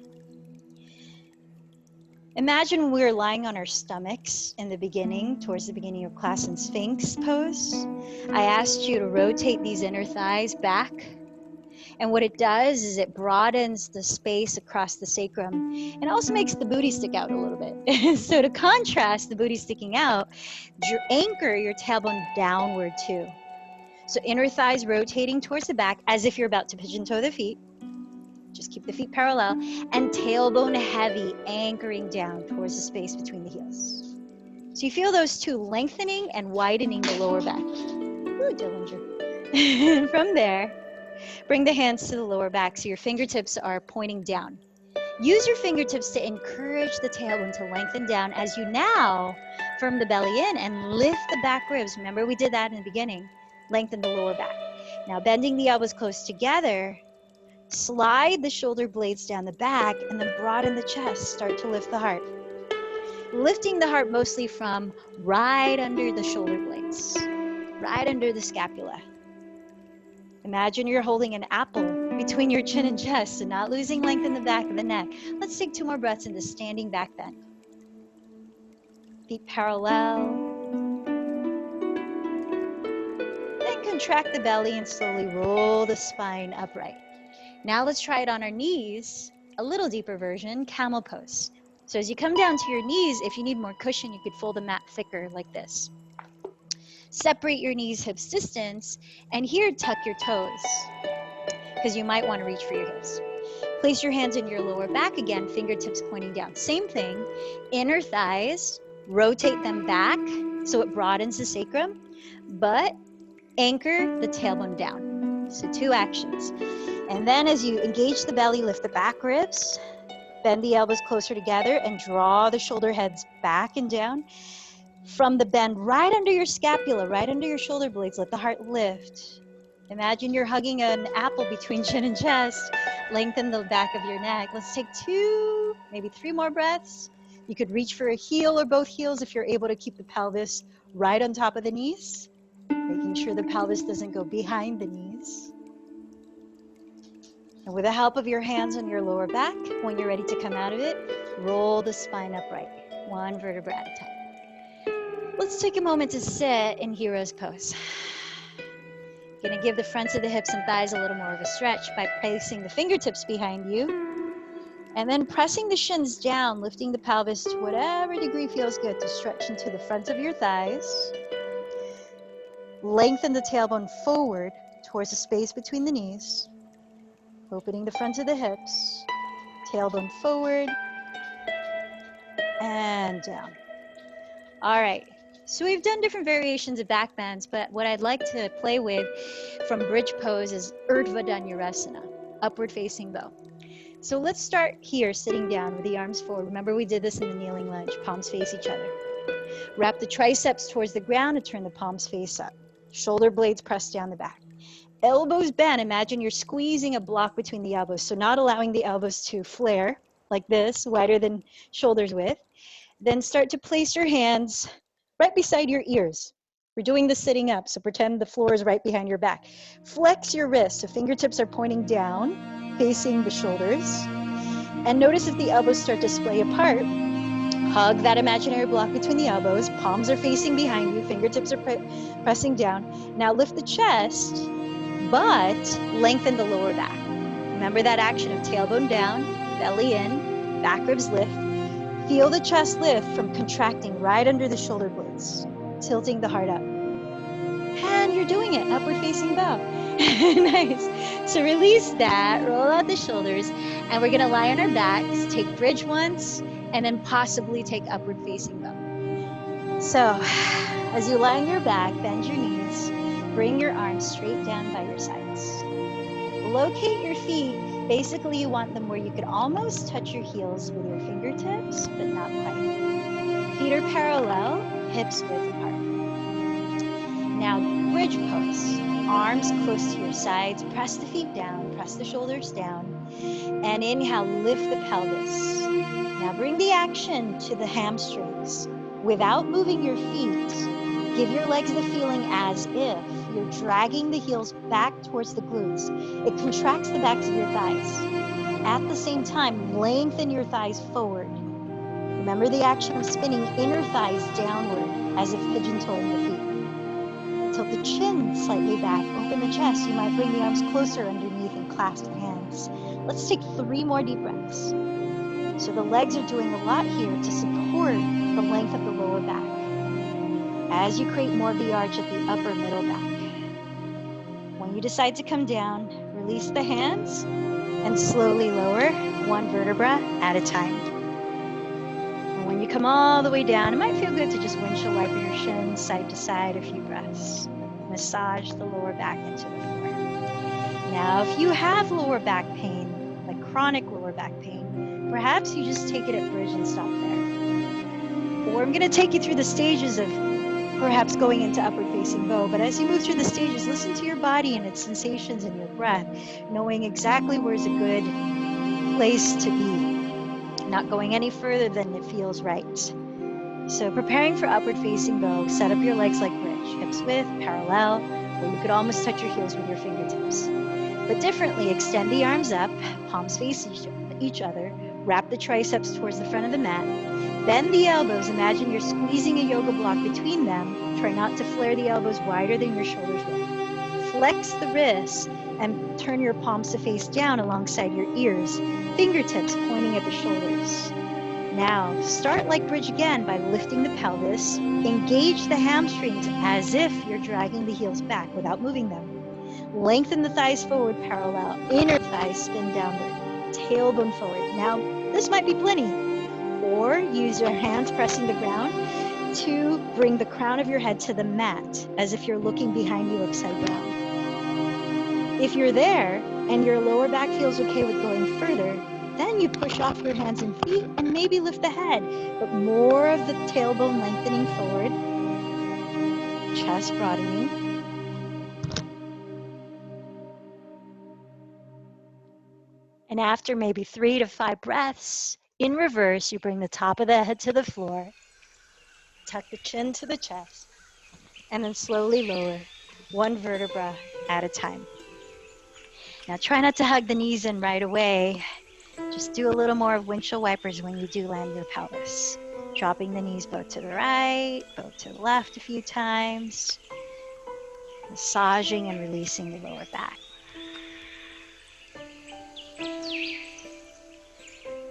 imagine we're lying on our stomachs in the beginning, towards the beginning of class in Sphinx pose. I asked you to rotate these inner thighs back. And what it does is it broadens the space across the sacrum and also makes the booty stick out a little bit. So to contrast the booty sticking out, anchor your tailbone downward too. So inner thighs rotating towards the back as if you're about to pigeon toe the feet. Just keep the feet parallel, and tailbone heavy, anchoring down towards the space between the heels. So you feel those two lengthening and widening the lower back. Ooh, Dillinger. From there, bring the hands to the lower back so your fingertips are pointing down. Use your fingertips to encourage the tailbone to lengthen down as you now firm the belly in and lift the back ribs. Remember, we did that in the beginning. Lengthen the lower back. Now, bending the elbows close together, slide the shoulder blades down the back and then broaden the chest. Start to lift the heart. Lifting the heart mostly from right under the shoulder blades, right under the scapula. Imagine you're holding an apple between your chin and chest and not losing length in the back of the neck. Let's take 2 more breaths into standing back bend. Feet parallel. Then contract the belly and slowly roll the spine upright. Now let's try it on our knees, a little deeper version, camel pose. So as you come down to your knees, if you need more cushion, you could fold the mat thicker like this. Separate your knees hips distance, and here tuck your toes, because you might want to reach for your hips. Place your hands in your lower back again, fingertips pointing down. Same thing, inner thighs, rotate them back so it broadens the sacrum, but anchor the tailbone down. So 2 actions. And then as you engage the belly, lift the back ribs, bend the elbows closer together and draw the shoulder heads back and down. From the bend right under your scapula, right under your shoulder blades, let the heart lift. Imagine you're hugging an apple between chin and chest. Lengthen the back of your neck. Let's take 2, maybe 3 more breaths. You could reach for a heel or both heels if you're able to keep the pelvis right on top of the knees, making sure the pelvis doesn't go behind the knees. And with the help of your hands on your lower back, when you're ready to come out of it, roll the spine upright, 1 vertebra at a time. Let's take a moment to sit in hero's pose. You're going to give the fronts of the hips and thighs a little more of a stretch by placing the fingertips behind you and then pressing the shins down, lifting the pelvis to whatever degree feels good to stretch into the front of your thighs. Lengthen the tailbone forward towards the space between the knees, opening the front of the hips, tailbone forward and down. All right. So we've done different variations of back bends, but what I'd like to play with from bridge pose is Urdhva Dhanurasana, upward facing bow. So let's start here, sitting down with the arms forward. Remember we did this in the kneeling lunge, palms face each other. Wrap the triceps towards the ground and turn the palms face up. Shoulder blades press down the back. Elbows bend, imagine you're squeezing a block between the elbows, so not allowing the elbows to flare like this, wider than shoulders width. Then start to place your hands right beside your ears. We're doing this sitting up, so pretend the floor is right behind your back. Flex your wrists, so fingertips are pointing down, facing the shoulders. And notice if the elbows start to splay apart, hug that imaginary block between the elbows, palms are facing behind you, fingertips are pressing down. Now lift the chest, but lengthen the lower back. Remember that action of tailbone down, belly in, back ribs lift. Feel the chest lift from contracting right under the shoulder blades, tilting the heart up. And you're doing it, upward facing bow. Nice. So release that, roll out the shoulders, and we're gonna lie on our backs, take bridge once, and then possibly take upward facing bow. So as you lie on your back, bend your knees, bring your arms straight down by your sides. Locate your feet Basically, you want them where you could almost touch your heels with your fingertips, but not quite. Feet are parallel, hips width apart. Now, bridge pose. Arms close to your sides. Press the feet down, press the shoulders down. And inhale, lift the pelvis. Now bring the action to the hamstrings. Without moving your feet, give your legs the feeling as if you're dragging the heels back towards the glutes. It contracts the backs of your thighs. At the same time, lengthen your thighs forward. Remember the action of spinning inner thighs downward as if pigeon-toeing the feet. Tilt the chin slightly back, open the chest. You might bring the arms closer underneath and clasp the hands. Let's take 3 more deep breaths. So the legs are doing a lot here to support the length of the lower back as you create more of the arch at the upper middle back. When you decide to come down, release the hands and slowly lower 1 vertebra at a time. And when you come all the way down, it might feel good to just windshield wiper your shins side to side a few breaths. Massage the lower back into the floor. Now, if you have lower back pain, like chronic lower back pain, perhaps you just take it at bridge and stop there. Or I'm going to take you through the stages of perhaps going into upward facing bow. But as you move through the stages, listen to your body and its sensations and your breath, knowing exactly where's a good place to be, not going any further than it feels right. So preparing for upward facing bow, set up your legs like bridge, hips width, parallel, where you could almost touch your heels with your fingertips. But differently, extend the arms up, palms face each other, wrap the triceps towards the front of the mat, bend the elbows, imagine you're squeezing a yoga block between them, try not to flare the elbows wider than your shoulders width. Flex the wrists and turn your palms to face down alongside your ears, fingertips pointing at the shoulders. Now, start like bridge again by lifting the pelvis, engage the hamstrings as if you're dragging the heels back without moving them. Lengthen the thighs forward parallel, inner thighs spin downward, tailbone forward. Now, this might be plenty. Or use your hands pressing the ground to bring the crown of your head to the mat as if you're looking behind you upside down. If you're there and your lower back feels okay with going further, then you push off your hands and feet and maybe lift the head, but more of the tailbone lengthening forward, chest broadening. And after maybe 3 to 5 breaths, in reverse, you bring the top of the head to the floor, tuck the chin to the chest, and then slowly lower 1 vertebra at a time. Now try not to hug the knees in right away. Just do a little more of windshield wipers when you do land your pelvis. Dropping the knees both to the right, both to the left a few times. Massaging and releasing the lower back.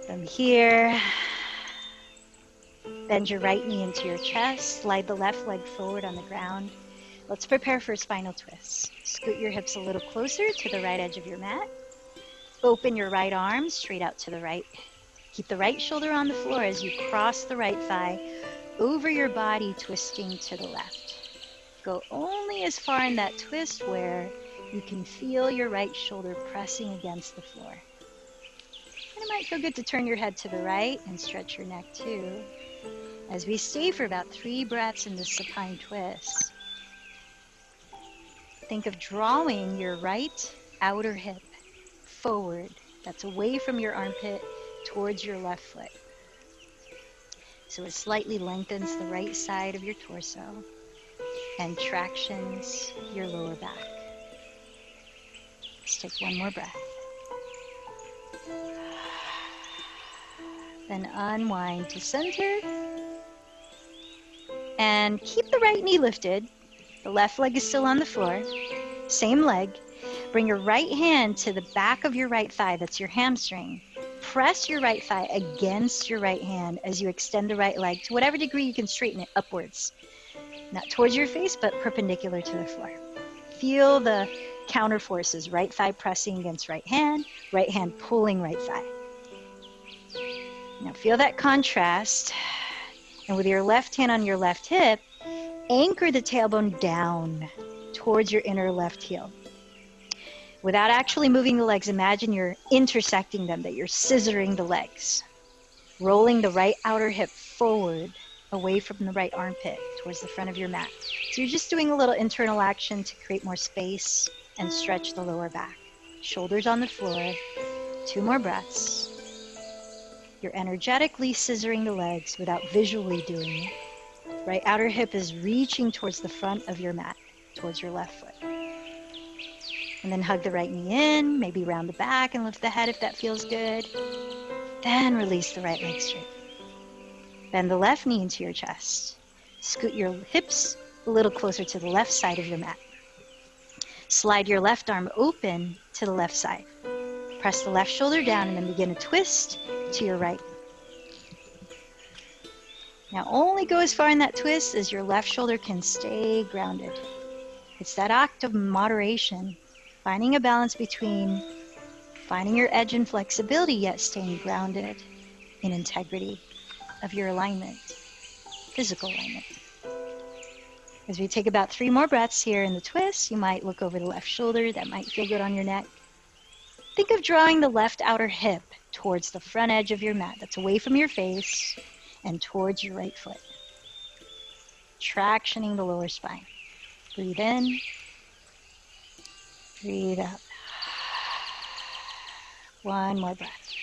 From here, bend your right knee into your chest. Slide the left leg forward on the ground. Let's prepare for a spinal twist. Scoot your hips a little closer to the right edge of your mat. Open your right arm straight out to the right. Keep the right shoulder on the floor as you cross the right thigh over your body, twisting to the left. Go only as far in that twist where you can feel your right shoulder pressing against the floor. And it might feel good to turn your head to the right and stretch your neck too. As we stay for about 3 breaths in this supine twist, think of drawing your right outer hip forward. That's away from your armpit towards your left foot. So it slightly lengthens the right side of your torso and tractions your lower back. Let's take 1 more breath. Then unwind to center. And keep the right knee lifted. The left leg is still on the floor. Same leg. Bring your right hand to the back of your right thigh. That's your hamstring. Press your right thigh against your right hand as you extend the right leg to whatever degree you can straighten it upwards. Not towards your face, but perpendicular to the floor. Feel the counter forces. Right thigh pressing against right hand pulling right thigh. Now feel that contrast. And with your left hand on your left hip, anchor the tailbone down towards your inner left heel. Without actually moving the legs, imagine you're intersecting them, that you're scissoring the legs. Rolling the right outer hip forward, away from the right armpit, towards the front of your mat. So you're just doing a little internal action to create more space and stretch the lower back. Shoulders on the floor. 2 more breaths. You're energetically scissoring the legs without visually doing it. Right outer hip is reaching towards the front of your mat, towards your left foot. And then hug the right knee in, maybe round the back and lift the head if that feels good. Then release the right leg straight. Bend the left knee into your chest. Scoot your hips a little closer to the left side of your mat. Slide your left arm open to the left side. Press the left shoulder down and then begin a twist to your right. Now only go as far in that twist as your left shoulder can stay grounded. It's that act of moderation, finding a balance between finding your edge and flexibility, yet staying grounded in integrity of your alignment, physical alignment. As we take about 3 more breaths here in the twist, you might look over the left shoulder. That might feel good on your neck. Think of drawing the left outer hip towards the front edge of your mat. That's away from your face and towards your right foot. Tractioning the lower spine. Breathe in. Breathe out. 1 more breath.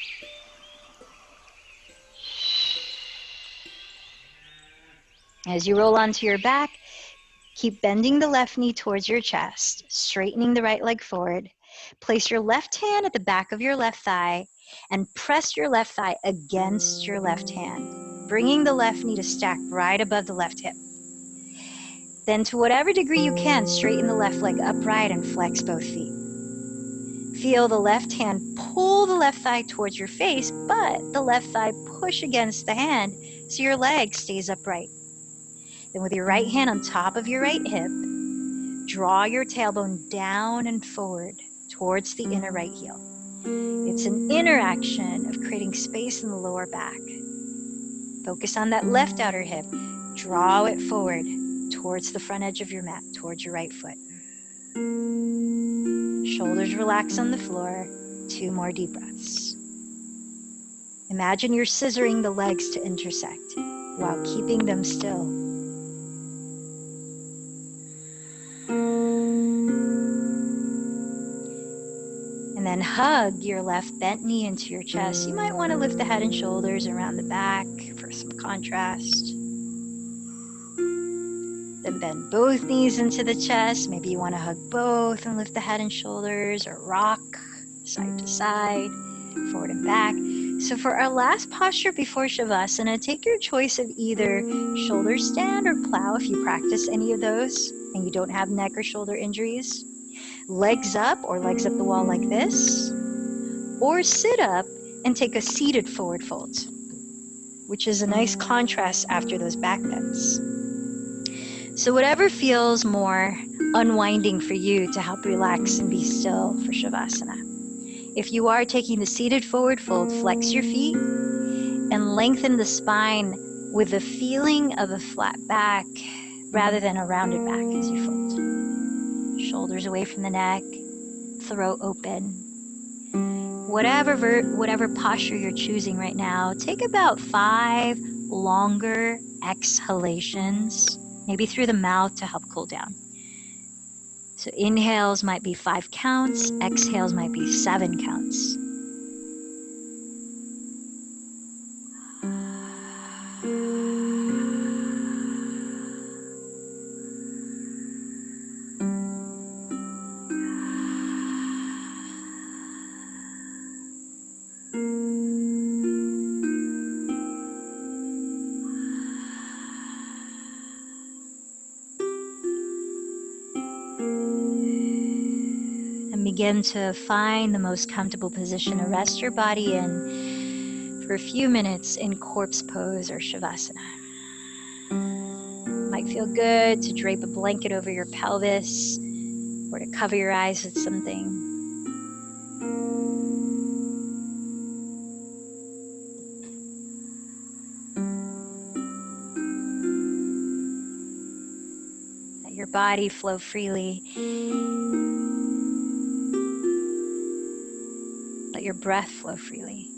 As you roll onto your back, keep bending the left knee towards your chest, straightening the right leg forward. Place your left hand at the back of your left thigh and press your left thigh against your left hand, bringing the left knee to stack right above the left hip. Then to whatever degree you can, straighten the left leg upright and flex both feet. Feel the left hand pull the left thigh towards your face, but the left thigh push against the hand so your leg stays upright. Then with your right hand on top of your right hip, draw your tailbone down and forward towards the inner right heel. It's an interaction of creating space in the lower back. Focus on that left outer hip. Draw it forward towards the front edge of your mat, towards your right foot. Shoulders relax on the floor. 2 more deep breaths. Imagine you're scissoring the legs to intersect while keeping them still. And then hug your left bent knee into your chest. You might want to lift the head and shoulders around the back for some contrast. Then bend both knees into the chest. Maybe you want to hug both and lift the head and shoulders, or rock side to side, forward and back. So for our last posture before Shavasana, take your choice of either shoulder stand or plow if you practice any of those and you don't have neck or shoulder injuries. Legs up or legs up the wall like this, or sit up and take a seated forward fold, which is a nice contrast after those back bends. So whatever feels more unwinding for you to help relax and be still for Shavasana. If you are taking the seated forward fold, flex your feet and lengthen the spine with the feeling of a flat back rather than a rounded back as you fold. Shoulders away from the neck, throat open. Whatever posture you're choosing right now, take about 5 longer exhalations, maybe through the mouth to help cool down. So inhales might be 5 counts, exhales might be 7 counts. Begin to find the most comfortable position to rest your body in for a few minutes in corpse pose or Shavasana. Might feel good to drape a blanket over your pelvis or to cover your eyes with something. Let your body flow freely. Let your breath flow freely.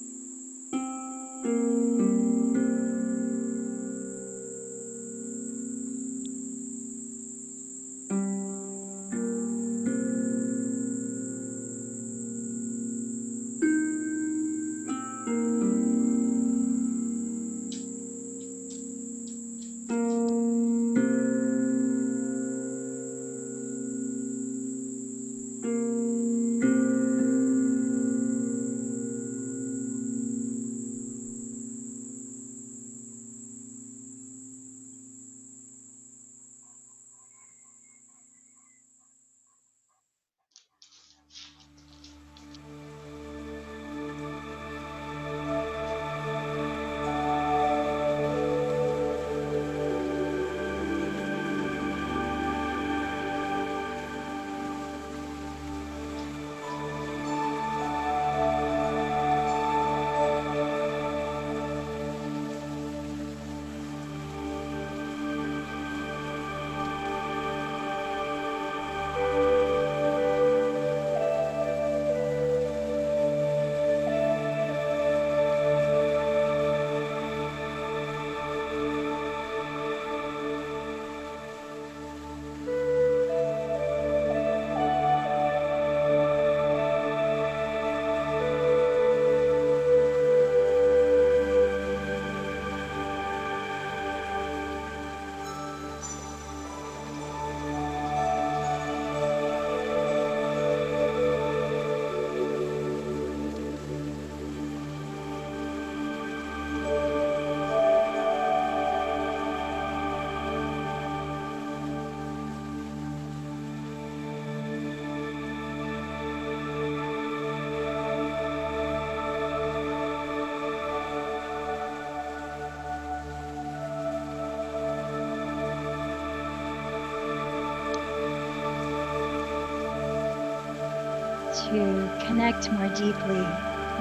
To connect more deeply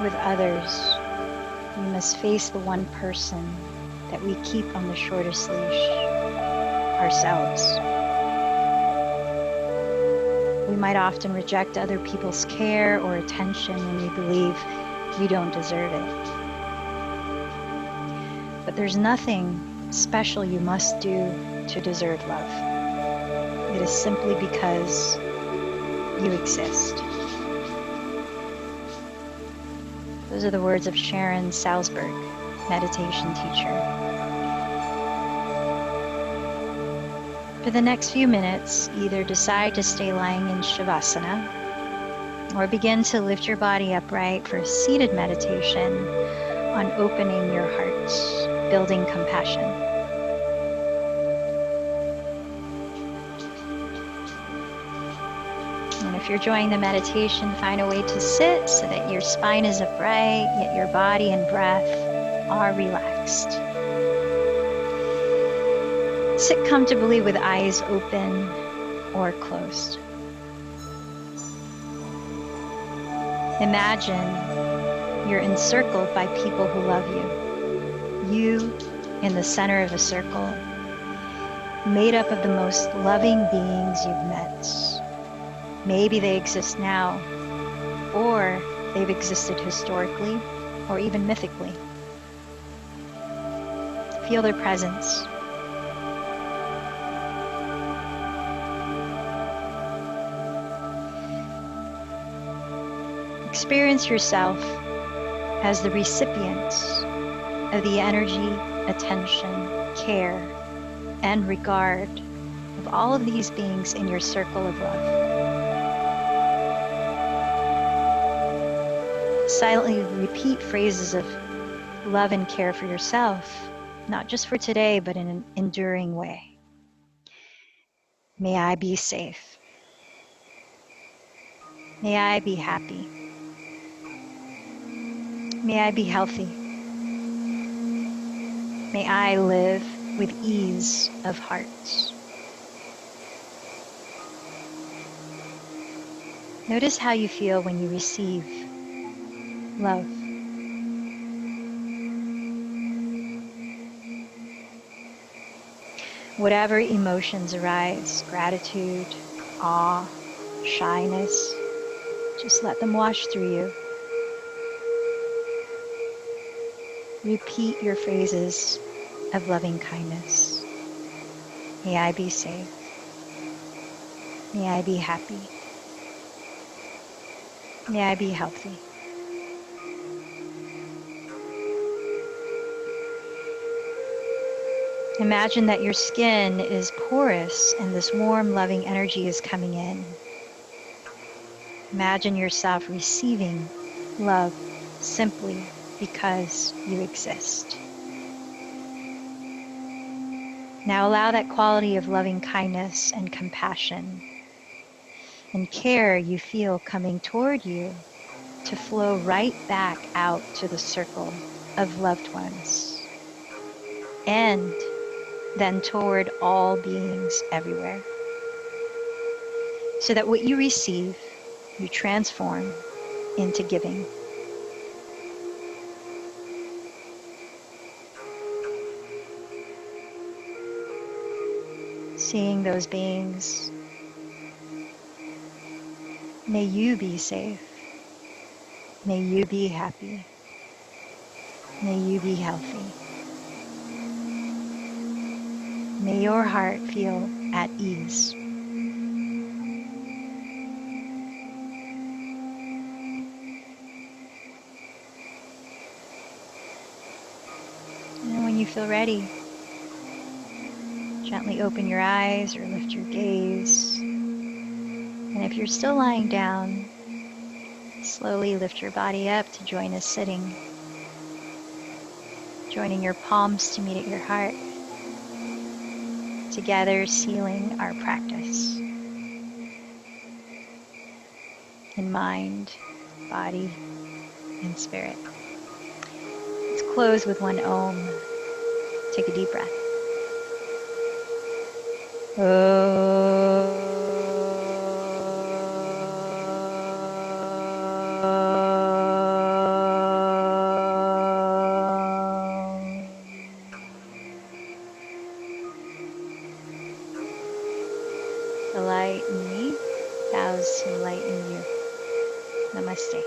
with others, we must face the one person that we keep on the shortest leash, ourselves. We might often reject other people's care or attention when we believe we don't deserve it. But there's nothing special you must do to deserve love. It is simply because you exist. Those are the words of Sharon Salzberg, meditation teacher. For the next few minutes, either decide to stay lying in Shavasana or begin to lift your body upright for a seated meditation on opening your heart, building compassion. And if you're enjoying the meditation, find a way to sit so that your spine is upright, yet your body and breath are relaxed. Sit comfortably with eyes open or closed. Imagine you're encircled by people who love you. You in the center of a circle, made up of the most loving beings you've met. Maybe they exist now, or they've existed historically, or even mythically. Feel their presence. Experience yourself as the recipient of the energy, attention, care, and regard of all of these beings in your circle of love. Silently repeat phrases of love and care for yourself, not just for today, but in an enduring way. May I be safe. May I be happy. May I be healthy. May I live with ease of heart. Notice how you feel when you receive love. Whatever emotions arise, gratitude, awe, shyness, just let them wash through you. Repeat your phrases of loving kindness. May I be safe. May I be happy. May I be healthy. Imagine that your skin is porous and this warm, loving energy is coming in. Imagine yourself receiving love simply because you exist. Now allow that quality of loving kindness and compassion and care you feel coming toward you to flow right back out to the circle of loved ones and then toward all beings everywhere. So that what you receive, you transform into giving. Seeing those beings, may you be safe. May you be happy. May you be healthy. May your heart feel at ease. And when you feel ready, gently open your eyes or lift your gaze. And if you're still lying down, slowly lift your body up to join us sitting, joining your palms to meet at your heart, together sealing our practice in mind, body, and spirit. Let's close with one Om. Take a deep breath. Om. The light in me bows to the light in you. Namaste.